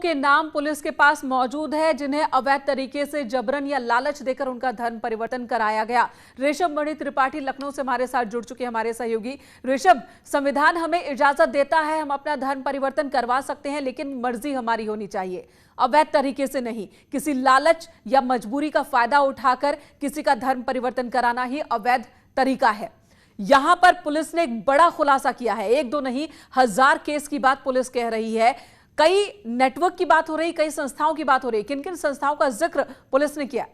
के नाम पुलिस के पास मौजूद है जिन्हें अवैध तरीके से जबरन या लालच देकर उनका धर्म परिवर्तन कराया गया। ऋषभ मणि त्रिपाठी लखनऊ से हमारे साथ जुड़ चुके हैं हमारे सहयोगी। ऋषभ, संविधान हमें इजाजत देता है, हम अपना धर्म परिवर्तन करवा सकते हैं, लेकिन मर्जी हमारी होनी चाहिए, अवैध तरीके से नहीं। किसी लालच या मजबूरी का फायदा उठाकर किसी का धर्म परिवर्तन कराना ही अवैध तरीका है। यहां पर पुलिस ने एक बड़ा खुलासा किया है, एक दो नहीं, 1000 केस की बात पुलिस कह रही है। कई नेटवर्क की बात हो रही, कई संस्थाओं की बात हो रही। किन किन संस्थाओं का जिक्र पुलिस ने किया?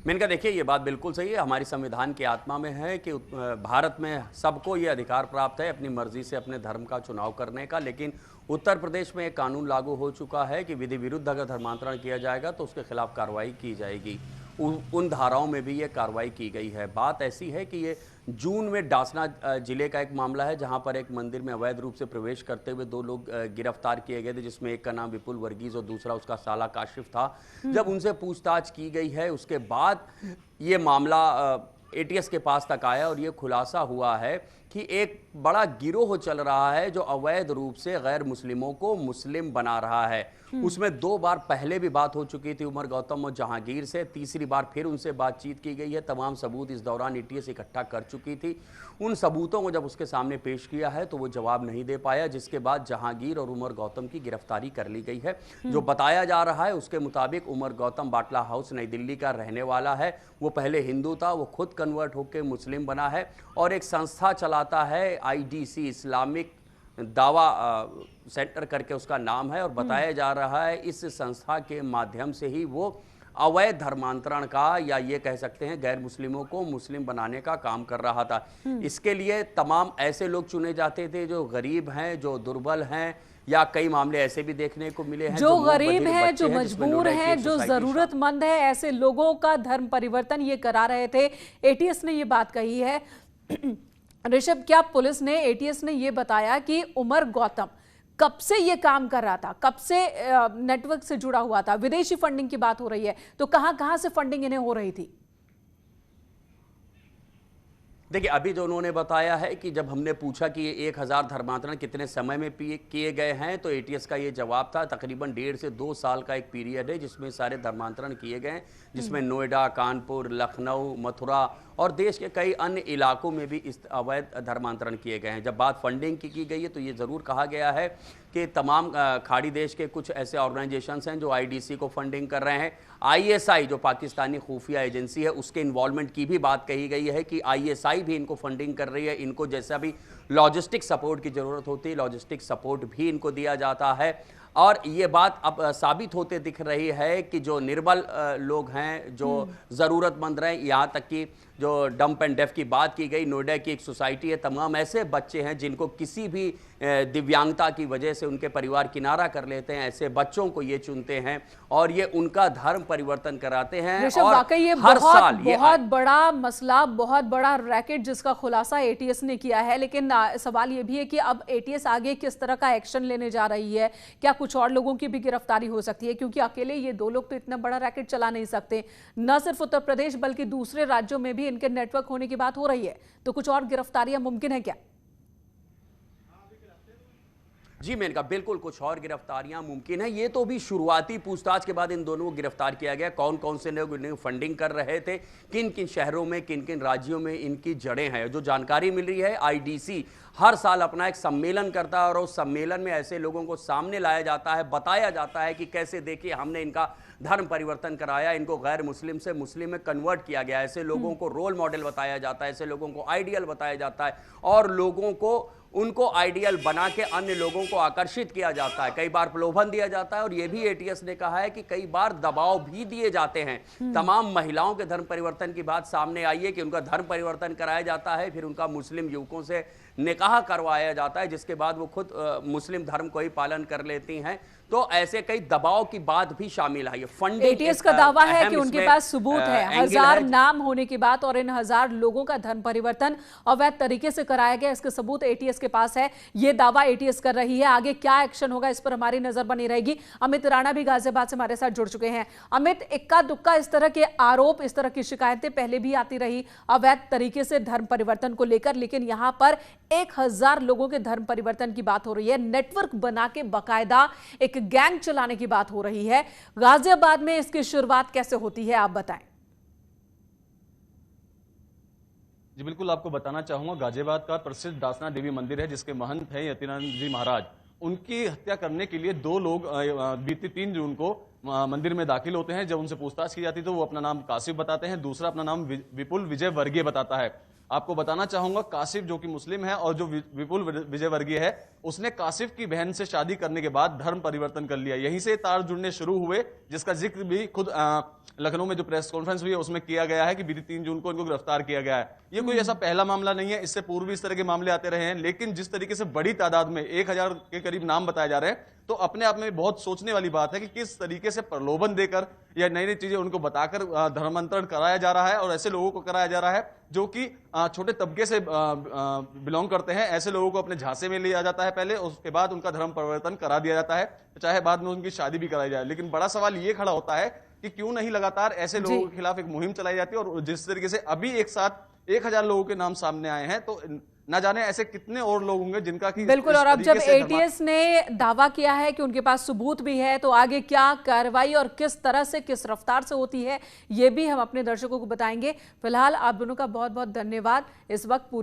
मेनका, देखिए, ये बात बिल्कुल सही है। हमारी संविधान की आत्मा में है कि भारत में सबको ये अधिकार प्राप्त है अपनी मर्जी से अपने धर्म का चुनाव करने का। लेकिन उत्तर प्रदेश में एक कानून लागू हो चुका है कि विधि विरुद्ध अगर धर्मांतरण किया जाएगा तो उसके खिलाफ कार्रवाई की जाएगी। उन धाराओं में भी ये कार्रवाई की गई है। बात ऐसी है कि ये जून में डासना जिले का एक मामला है जहां पर एक मंदिर में अवैध रूप से प्रवेश करते हुए 2 लोग गिरफ्तार किए गए थे, जिसमें एक का नाम विपुल वर्गीज और दूसरा उसका साला काशिफ था। जब उनसे पूछताछ की गई है उसके बाद ये मामला एटीएस के पास तक आया और ये खुलासा हुआ है कि एक बड़ा गिरोह चल रहा है जो अवैध रूप से गैर मुस्लिमों को मुस्लिम बना रहा है। उसमें 2 बार पहले भी बात हो चुकी थी उमर गौतम और जहांगीर से, तीसरी बार फिर उनसे बातचीत की गई है। तमाम सबूत इस दौरान एटीएस इकट्ठा कर चुकी थी। उन सबूतों को जब उसके सामने पेश किया है तो वो जवाब नहीं दे पाया, जिसके बाद जहांगीर और उमर गौतम की गिरफ्तारी कर ली गई है। जो बताया जा रहा है उसके मुताबिक उमर गौतम बाटला हाउस नई दिल्ली का रहने वाला है। वो पहले हिंदू था, वो खुद कन्वर्ट होकर मुस्लिम बना है और एक संस्था चलाता है IDC, इस्लामिक दावा सेंटर करके उसका नाम है। और बताया जा रहा है इस संस्था के माध्यम से ही वो अवैध धर्मांतरण का, या ये कह सकते हैं गैर मुस्लिमों को मुस्लिम बनाने का काम कर रहा था। इसके लिए तमाम ऐसे लोग चुने जाते थे जो गरीब हैं, जो दुर्बल हैं, या कई मामले ऐसे भी देखने को मिले हैं जो गरीब हैं, जो मजबूर हैं, जो जरूरतमंद है, ऐसे लोगों का धर्म परिवर्तन ये करा रहे थे। एटीएस ने ये बात कही है। ऋषभ, क्या पुलिस ने, एटीएस ने ये बताया कि उमर गौतम कब से ये काम कर रहा था, कब से नेटवर्क से जुड़ा हुआ था? विदेशी फंडिंग की बात हो रही है तो कहां से फंडिंग इन्हें हो रही थी? देखिए, अभी जो उन्होंने बताया है कि जब हमने पूछा कि ये 1000 धर्मांतरण कितने समय में किए गए हैं तो एटीएस का ये जवाब था तकरीबन 1.5 से 2 साल का एक पीरियड है जिसमें सारे धर्मांतरण किए गए हैं, जिसमें नोएडा, कानपुर, लखनऊ, मथुरा और देश के कई अन्य इलाकों में भी इस अवैध धर्मांतरण किए गए हैं। जब बात फंडिंग की गई है तो ये ज़रूर कहा गया है कि तमाम खाड़ी देश के कुछ ऐसे ऑर्गेनाइजेशंस हैं जो IDC को फंडिंग कर रहे हैं। ISI जो पाकिस्तानी खुफिया एजेंसी है उसके इन्वॉल्वमेंट की भी बात कही गई है कि ISI भी इनको फंडिंग कर रही है। इनको जैसा भी लॉजिस्टिक सपोर्ट की ज़रूरत होती है, लॉजिस्टिक सपोर्ट भी इनको दिया जाता है। और ये बात अब साबित होते दिख रही है कि जो निर्बल लोग हैं, जो ज़रूरतमंद रहे, यहाँ तक कि जो डम्प एंड डेफ की बात की गई, नोएडा की एक सोसाइटी है, तमाम ऐसे बच्चे हैं जिनको किसी भी दिव्यांगता की वजह से उनके परिवार किनारा कर लेते हैं, ऐसे बच्चों को ये चुनते हैं और ये उनका धर्म परिवर्तन कराते हैं। और वाकई ये हर साल बहुत बड़ा मसला, बहुत बड़ा रैकेट जिसका खुलासा एटीएस ने किया है। लेकिन सवाल ये भी है कि अब एटीएस आगे किस तरह का एक्शन लेने जा रही है? क्या कुछ और लोगों की भी गिरफ्तारी हो सकती है? क्योंकि अकेले ये 2 लोग तो इतना बड़ा रैकेट चला नहीं सकते। न सिर्फ उत्तर प्रदेश बल्कि दूसरे राज्यों में भी इनके नेटवर्क होने की बात हो रही है, तो कुछ और गिरफ्तारियां मुमकिन है क्या? जी मेनका, बिल्कुल कुछ और गिरफ्तारियां मुमकिन है। ये तो भी शुरुआती पूछताछ के बाद इन दोनों को गिरफ्तार किया गया। कौन कौन से लोग फंडिंग कर रहे थे, किन किन शहरों में, किन किन राज्यों में इनकी जड़ें हैं। जो जानकारी मिल रही है, IDC हर साल अपना एक सम्मेलन करता है और उस सम्मेलन में ऐसे लोगों को सामने लाया जाता है, बताया जाता है कि कैसे देखिए हमने इनका धर्म परिवर्तन कराया, इनको गैर मुस्लिम से मुस्लिम में कन्वर्ट किया गया। ऐसे लोगों को रोल मॉडल बताया जाता है, ऐसे लोगों को आइडियल बताया जाता है और लोगों को उनको आइडियल बना के अन्य लोगों को आकर्षित किया जाता है। कई बार प्रलोभन दिया जाता है और यह भी एटीएस ने कहा है कि कई बार दबाव भी दिए जाते हैं। तमाम महिलाओं के धर्म परिवर्तन की बात सामने आई है कि उनका धर्म परिवर्तन कराया जाता है, फिर उनका मुस्लिम युवकों से निकाह करवाया जाता है, जिसके बाद वो खुद मुस्लिम धर्म को ही पालन कर लेती हैं। तो ऐसे कई दबाव की बात भी शामिल है। फंडिंग, एटीएस का दावा है कि उनके पास सबूत है, 1000 नाम होने की बात और इन 1000 लोगों का धर्म परिवर्तन अवैध तरीके से कराया गया, इसके सबूत एटीएस के पास है। ये दावा एटीएस कर रही है। आगे क्या एक्शन होगा इस पर हमारी नजर बनी रहेगी। अमित राणा भी गाजियाबाद से हमारे साथ जुड़ चुके हैं। अमित, इक्का दुक्का इस तरह के आरोप, इस तरह की शिकायतें पहले भी आती रही अवैध तरीके से धर्म परिवर्तन को लेकर, लेकिन यहां पर 1000 लोगों के धर्म परिवर्तन की बात हो रही है, नेटवर्क बना के बाकायदा एक गैंग चलाने की बात हो रही है। गाजियाबाद में इसकी शुरुआत कैसे होती है, आप बताएं। जी बिल्कुल, आपको बताना चाहूंगा, गाजियाबाद का प्रसिद्ध दासना देवी मंदिर है जिसके महंत हैं यतीनानंद जी महाराज। उनकी हत्या करने के लिए दो लोग बीती 3 जून को मंदिर में दाखिल होते हैं। जब उनसे पूछताछ की जाती है तो वो अपना नाम कासिफ बताते हैं, दूसरा अपना नाम विपुल विजय वर्गीय बताता है। आपको बताना चाहूंगा, कासिफ जो कि मुस्लिम है और जो विपुल विजय वर्गीय है, उसने कासिफ की बहन से शादी करने के बाद धर्म परिवर्तन कर लिया। यहीं से तार जुड़ने शुरू हुए, जिसका जिक्र भी खुद लखनऊ में जो प्रेस कॉन्फ्रेंस हुई है उसमें किया गया है कि बीती 3 जून को इनको गिरफ्तार किया गया है। ये कोई ऐसा पहला मामला नहीं है, इससे पूर्व भी इस तरह के मामले आते रहे हैं, लेकिन जिस तरीके से बड़ी तादाद में 1000 के करीब नाम बताए जा रहे हैं, तो अपने आप में बहुत सोचने वाली बात है कि किस तरीके से प्रलोभन देकर या नई नई चीजें उनको बताकर धर्मांतरण कराया जा रहा है और ऐसे लोगों को कराया जा रहा है जो कि छोटे तबके से बिलोंग करते हैं। ऐसे लोगों को अपने झांसे में लिया जाता है पहले, उसके बाद उनका धर्म परिवर्तन करा दिया जाता है, चाहे बाद में उनकी शादी भी कराई जाए। लेकिन बड़ा सवाल ये खड़ा होता है कि क्यों नहीं लगातार ऐसे लोगों के खिलाफ एक मुहिम चलाई जाती है, और जिस तरीके से अभी एक साथ 1000 लोगों के नाम सामने आए हैं, तो ना जाने ऐसे कितने और लोग होंगे जिनका कि बिल्कुल। और अब जब एटीएस ने दावा किया है कि उनके पास सबूत भी है, तो आगे क्या कार्रवाई और किस तरह से, किस रफ्तार से होती है, ये भी हम अपने दर्शकों को बताएंगे। फिलहाल आप दोनों का बहुत बहुत धन्यवाद। इस वक्त पूरी